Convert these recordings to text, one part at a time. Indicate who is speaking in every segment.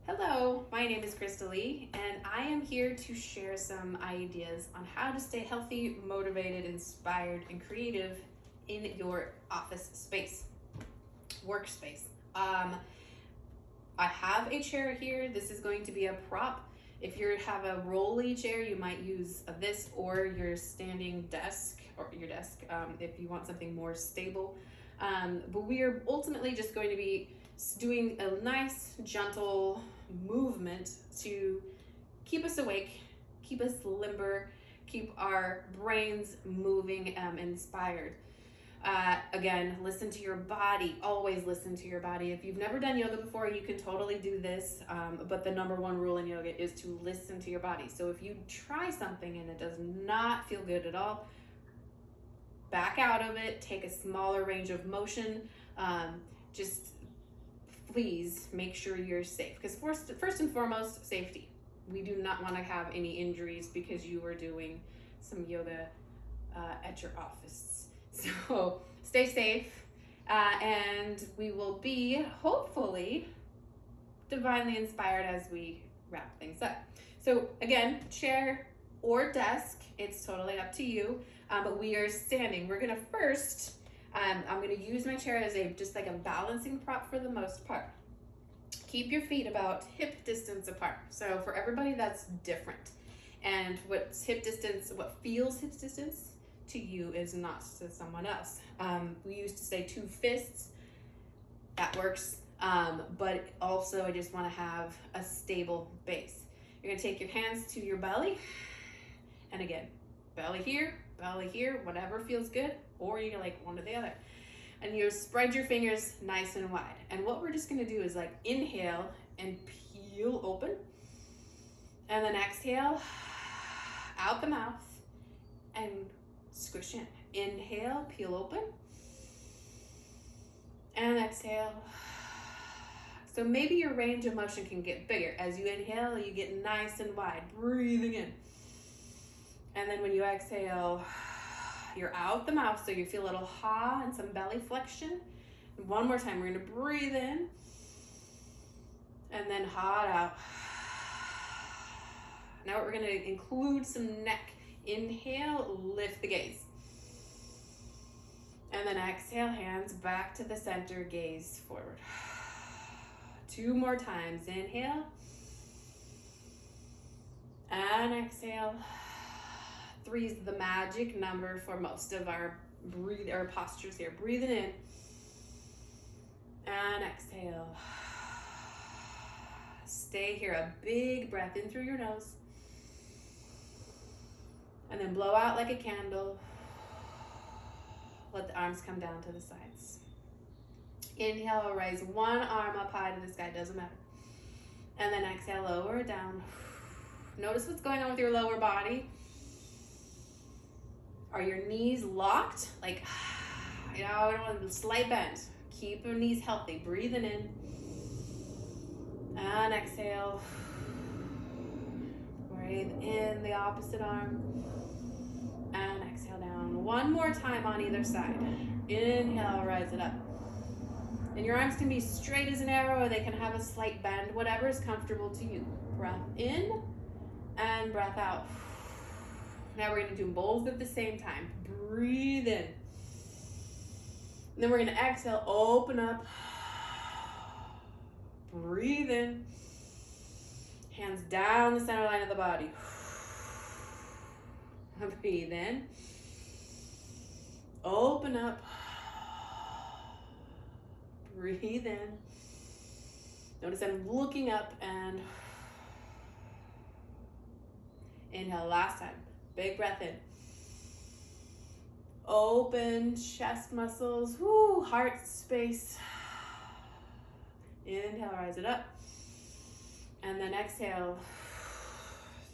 Speaker 1: Hello, my name is Krista Lee, and I am here to share some ideas on how to stay healthy, motivated, inspired, and creative in your office space, workspace. I have a chair here. This is going to be a prop. If you have a rolly chair, you might use this or your standing desk or your desk if you want something more stable. But we are ultimately just going to be doing a nice, gentle movement to keep us awake, keep us limber, keep our brains moving, inspired. Again, listen to your body. Always listen to your body. If you've never done yoga before, you can totally do this. But the number one rule in yoga is to listen to your body. So if you try something and it does not feel good at all, back out of it. Take a smaller range of motion. Just please make sure you're safe. Because first and foremost, safety. We do not want to have any injuries because you are doing some yoga at your office. So stay safe, and we will be hopefully divinely inspired as we wrap things up. So again, chair or desk, it's totally up to you, but we are standing. We're gonna first, I'm gonna use my chair as just like a balancing prop for the most part. Keep your feet about hip distance apart. So for everybody, that's different. And what feels hip distance to you is not to someone else. We used to say 2 fists, that works. But also I just wanna have a stable base. You're gonna take your hands to your belly. And again, belly here, whatever feels good, or you like one or the other. And you spread your fingers nice and wide. And what we're just gonna do is like inhale and peel open. And then exhale out the mouth and squish in. Inhale, peel open. And exhale. So maybe your range of motion can get bigger. As you inhale, you get nice and wide, breathing in. And then when you exhale, you're out the mouth, so you feel a little ha and some belly flexion. And one more time, we're gonna breathe in and then ha it out. Now we're gonna include some neck. Inhale, lift the gaze. And then exhale, hands back to the center, gaze forward. 2 more times, inhale. And exhale. 3 is the magic number for most of our postures here. Breathing in and exhale. Stay here, a big breath in through your nose. And then blow out like a candle. Let the arms come down to the sides. Inhale, raise one arm up high to the sky, doesn't matter. And then exhale, lower it down. Notice what's going on with your lower body. Are your knees locked? Like, I don't want a slight bend. Keep your knees healthy. Breathing in. And exhale. Breathe in the opposite arm. And exhale down. One more time on either side. Inhale, rise it up. And your arms can be straight as an arrow, or they can have a slight bend, whatever is comfortable to you. Breath in and breath out. Now we're gonna do both at the same time. Breathe in. And then we're gonna exhale, open up. Breathe in. Hands down the center line of the body. Breathe in. Open up. Breathe in. Notice I'm looking up and inhale, last time. Big breath in. Open chest muscles, heart space. Inhale, rise it up. And then exhale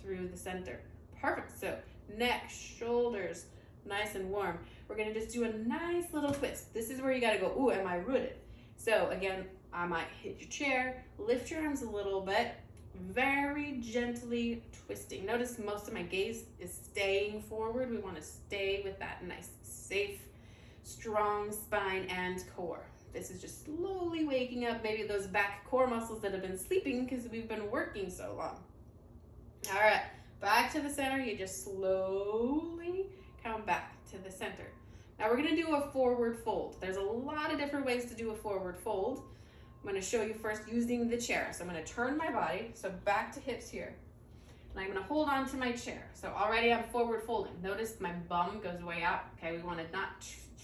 Speaker 1: through the center. Perfect. So neck, shoulders, nice and warm. We're gonna just do a nice little twist. This is where you gotta go, ooh, am I rooted? So again, I might hit your chair, lift your arms a little bit, very gently twisting. Notice most of my gaze is staying forward. We wanna stay with that nice, safe, strong spine and core. This is just slowly waking up maybe those back core muscles that have been sleeping because we've been working so long. All right, back to the center. You just slowly come back to the center. Now we're gonna do a forward fold. There's a lot of different ways to do a forward fold. I'm gonna show you first using the chair. So I'm gonna turn my body, so back to hips here. And I'm gonna hold on to my chair. So already I'm forward folding. Notice my bum goes way out. Okay, we wanna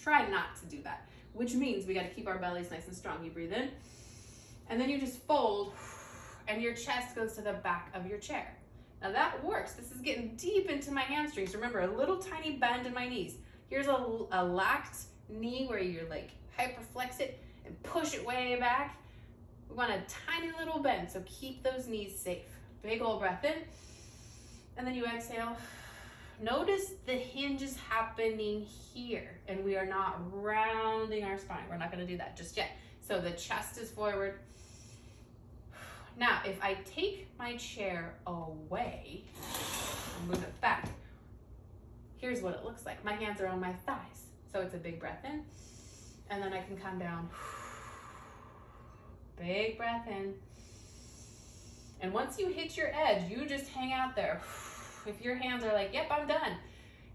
Speaker 1: try not to do that, which means we gotta keep our bellies nice and strong. You breathe in, and then you just fold, and your chest goes to the back of your chair. Now that works. This is getting deep into my hamstrings. Remember, a little tiny bend in my knees. Here's a lacked knee where you're like hyperflex it and push it way back. We want a tiny little bend, so keep those knees safe. Big old breath in, and then you exhale. Notice the hinge is happening here, and we are not rounding our spine. We're not gonna do that just yet. So the chest is forward. Now, if I take my chair away and move it back, here's what it looks like. My hands are on my thighs. So it's a big breath in, and then I can come down. Big breath in. And once you hit your edge, you just hang out there. If your hands are like, yep, I'm done.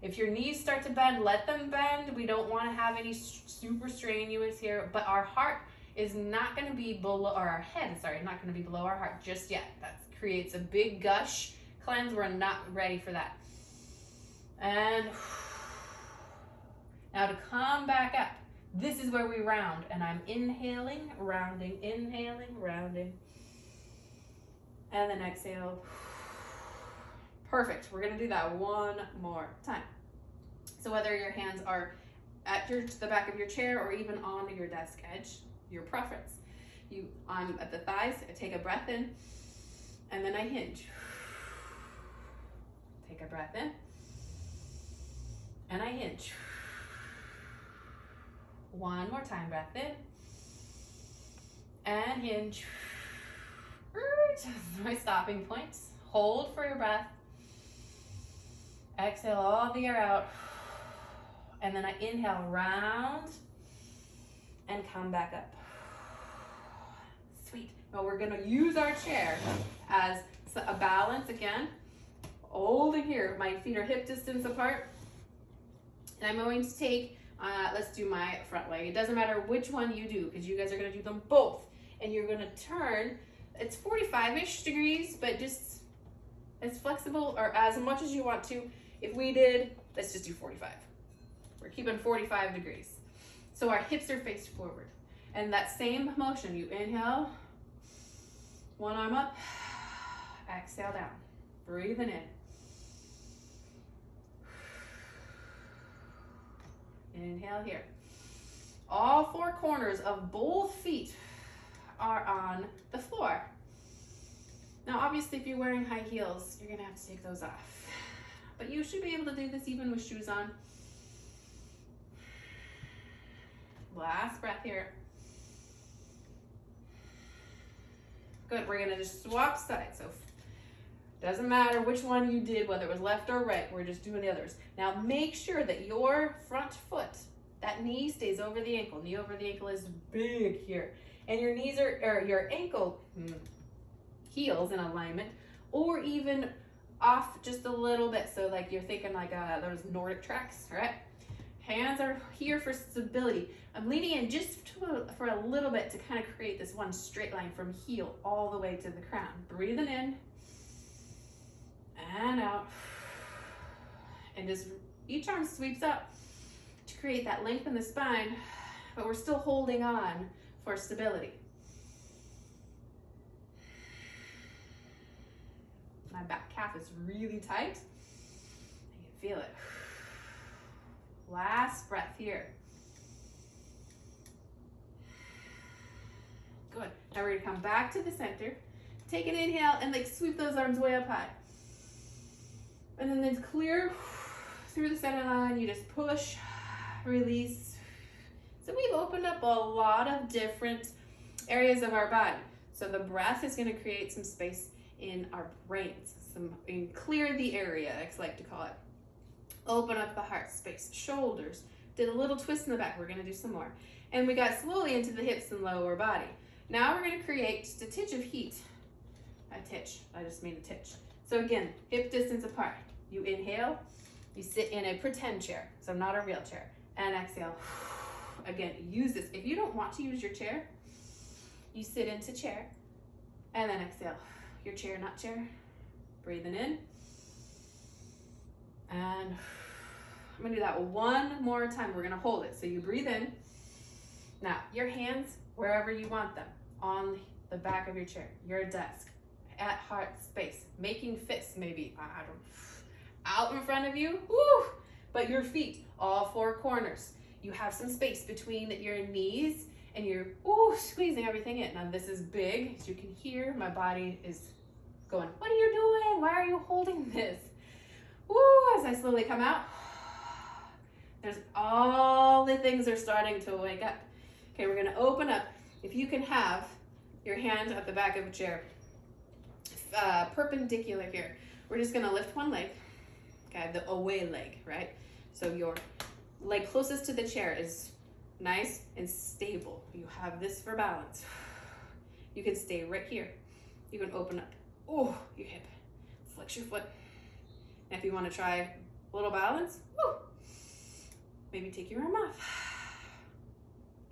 Speaker 1: If your knees start to bend, let them bend. We don't want to have any super strenuous here, but our heart is not going to be below, or our head, sorry, not going to be below our heart just yet. That creates a big gush cleanse. We're not ready for that. And now to come back up, this is where we round, and I'm inhaling, rounding, inhaling, rounding, and then exhale. Perfect. We're going to do that one more time. So whether your hands are at the back of your chair or even on your desk edge, your preference. I'm at the thighs. I take a breath in, and then I hinge. Take a breath in, and I hinge. One more time, breath in, and hinge. My stopping points. Hold for your breath. Exhale all the air out, and then I inhale, round, and come back up. Sweet. Now we're gonna use our chair as a balance again. Holding here, my feet are hip distance apart. And I'm going to take, let's do my front leg. It doesn't matter which one you do, because you guys are gonna do them both. And you're gonna turn, it's 45-ish degrees, but just as flexible or as much as you want to. If we did, let's just do 45. We're keeping 45 degrees. So our hips are faced forward. And that same motion, you inhale, one arm up, exhale down, breathing in. Inhale here. All four corners of both feet are on the floor. Now, obviously, if you're wearing high heels, you're gonna have to take those off. But you should be able to do this even with shoes on. Last breath here. Good, we're gonna just swap sides. So doesn't matter which one you did, whether it was left or right, we're just doing the others. Now make sure that your front foot, that knee stays over the ankle. Knee over the ankle is big here. And your knees or your ankle heels in alignment, or even off just a little bit. So like you're thinking like those Nordic tracks, all right? Hands are here for stability. I'm leaning in just for a little bit to kind of create this one straight line from heel all the way to the crown. Breathing in and out. And just each arm sweeps up to create that length in the spine, but we're still holding on for stability. My back calf is really tight. I can feel it. Last breath here. Good. Now we're gonna come back to the center. Take an inhale and like sweep those arms way up high. And then it's clear through the center line. You just push, release. So we've opened up a lot of different areas of our body. So the breath is gonna create some space in our brains, and clear the area, I like to call it. Open up the heart space, shoulders, Did a little twist in the back. We're gonna do some more. And we got slowly into the hips and lower body. Now we're gonna create just a titch of heat. I just made a titch. So again, hip distance apart. You inhale, you sit in a pretend chair, so not a real chair, and exhale. Again, use this. If you don't want to use your chair, you sit into chair, and then exhale. Your chair, not chair. Breathing in. And I'm gonna do that one more time. We're gonna hold it. So you breathe in. Now, your hands, wherever you want them, on the back of your chair, your desk, at heart space, making fists maybe, out in front of you, woo, but your feet, all four corners. You have some space between your knees and you're squeezing everything in. Now this is big, as you can hear, my body is going, what are you doing? Why are you holding this? Woo, as I slowly come out, there's all the things are starting to wake up. Okay, we're gonna open up. If you can have your hand at the back of a chair, perpendicular here. We're just gonna lift one leg, okay, the away leg, right? So your leg closest to the chair is nice and stable. You have this for balance. You can stay right here. You can open up, your hip, flex your foot. And if you wanna try a little balance, maybe take your arm off.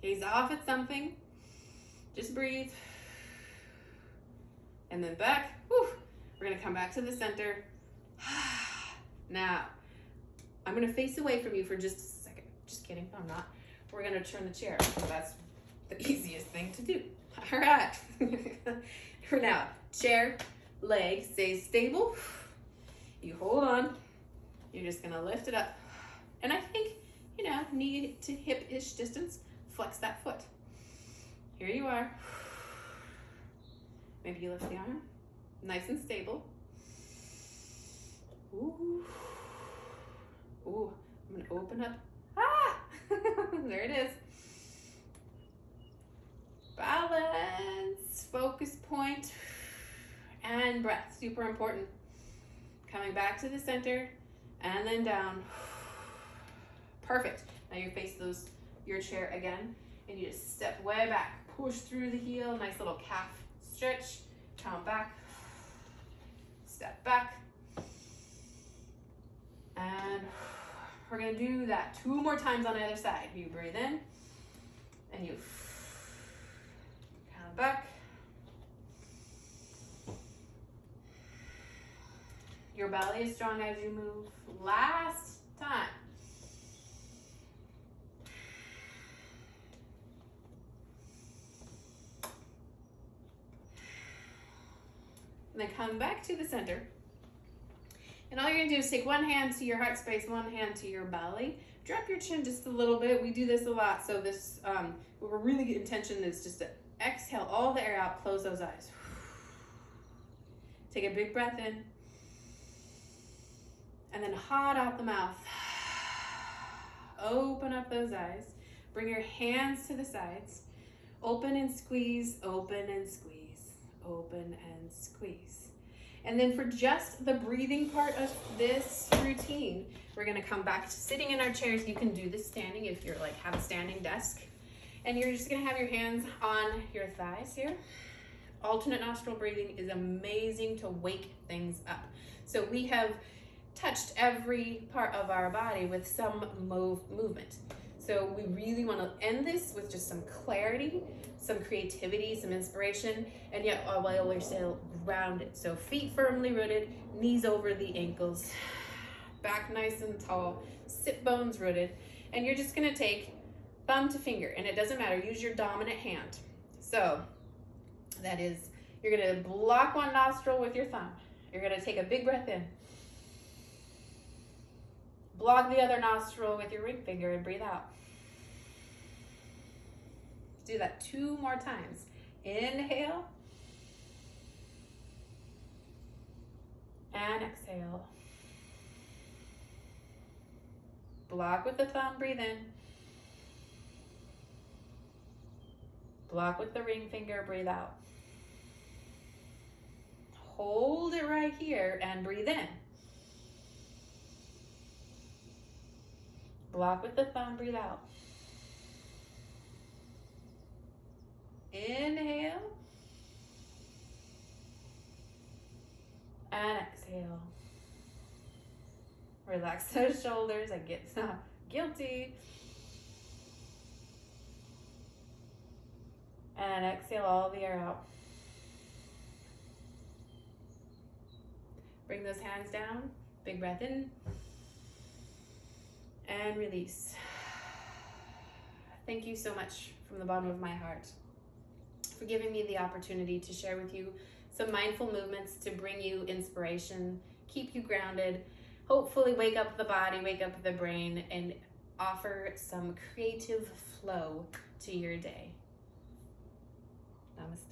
Speaker 1: Gaze off at something, just breathe. And then back, we're gonna come back to the center. Now, I'm gonna face away from you for just a second. Just kidding, I'm not. We're gonna turn the chair. That's the easiest thing to do. All right. For now, chair, leg stays stable. You hold on. You're just gonna lift it up. And I think, knee to hip-ish distance, flex that foot. Here you are. Maybe you lift the arm, nice and stable. Ooh, I'm gonna open up. There it is. Balance, focus point, and breath, super important. Coming back to the center, and then down. Perfect. Now you face your chair again, and you just step way back, push through the heel, nice little calf stretch, count back, step back, and we're gonna do that 2 more times on the other side. You breathe in, and you count back. Your belly is strong as you move. Last time. And then come back to the center. And all you're gonna do is take one hand to your heart space, one hand to your belly. Drop your chin just a little bit. We do this a lot. So this, what we're really getting intention is just to exhale all the air out, close those eyes. Take a big breath in. And then hot out the mouth. Open up those eyes. Bring your hands to the sides. Open and squeeze, open and squeeze, open and squeeze. And then for just the breathing part of this routine, we're gonna come back to sitting in our chairs. You can do this standing if you're have a standing desk. And you're just gonna have your hands on your thighs here. Alternate nostril breathing is amazing to wake things up. So we have touched every part of our body with some movement. So we really want to end this with just some clarity, some creativity, some inspiration, and yet while we're still grounded. So feet firmly rooted, knees over the ankles, back nice and tall, sit bones rooted, and you're just gonna take thumb to finger, and it doesn't matter, use your dominant hand. So that is, you're gonna block one nostril with your thumb. You're gonna take a big breath in. Block the other nostril with your ring finger and breathe out. Do that 2 more times. Inhale. And exhale. Block with the thumb, breathe in. Block with the ring finger, breathe out. Hold it right here and breathe in. block with the thumb, breathe out. Inhale. And exhale. Relax those shoulders. I get guilty. And exhale all the air out. Bring those hands down. Big breath in. And release. Thank you so much from the bottom of my heart for giving me the opportunity to share with you some mindful movements to bring you inspiration, keep you grounded, hopefully wake up the body, wake up the brain, and offer some creative flow to your day. Namaste.